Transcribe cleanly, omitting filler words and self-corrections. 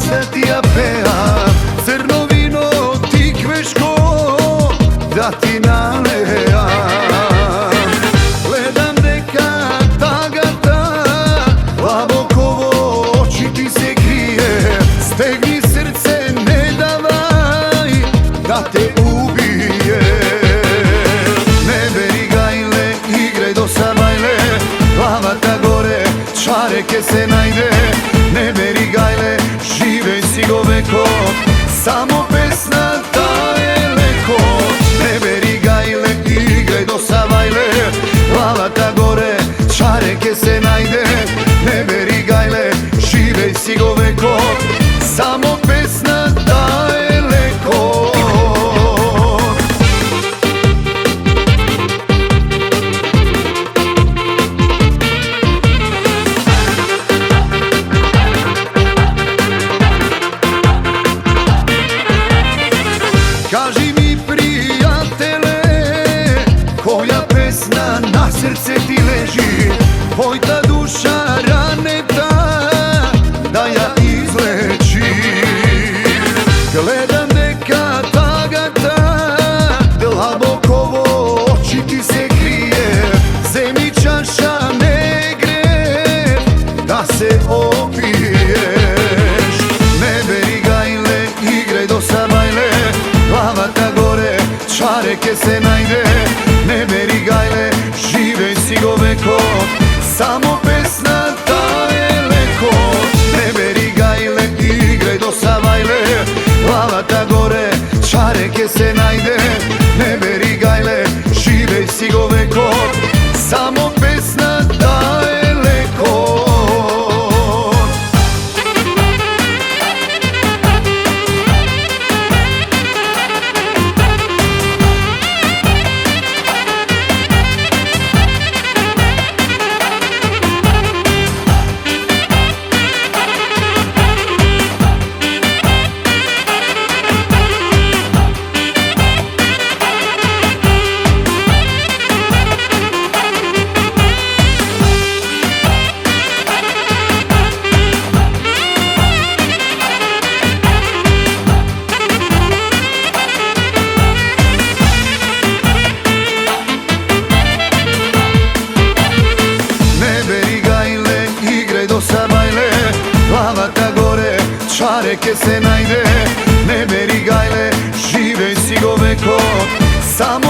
da ti ja pevam, crno vino tikveško da ti nalejam. Gledam deka tagata, Labokovo oči ti se krije, stegni srce, ne davaj da te ubije. Ne beri gajle, igraj do sabajle, glavata gore, čareke se najde. Ne beri gajle, živej si go veko, samo pesna ta je leko. Ne beri gajle, igraj do savajle, glavata gore, čareke se najde. Ne beri gajle, živej si go veko, samo pesna ta je leko. Kaži mi prijatele, koja pesna na srce ti leži, tvojta duša raneta da ja izlečim. Gledam deka tagata, Labokovo oči ti se krije, zemi čaša ne gre da se opiješ. Ne beri gajle, igraj do sabajle, glavata gore, čareke se najde. Ne beri gajle, živej si go veko, samo pesna ta je leko. Ne beri gajle, igraj do savajle, glavata gore, čareke se najde. Ne beri gajle, živej si go veko, samo pesna ta je leko. Glavata gore, čareke se najde. Ne beri gajle, živej si go veko, samo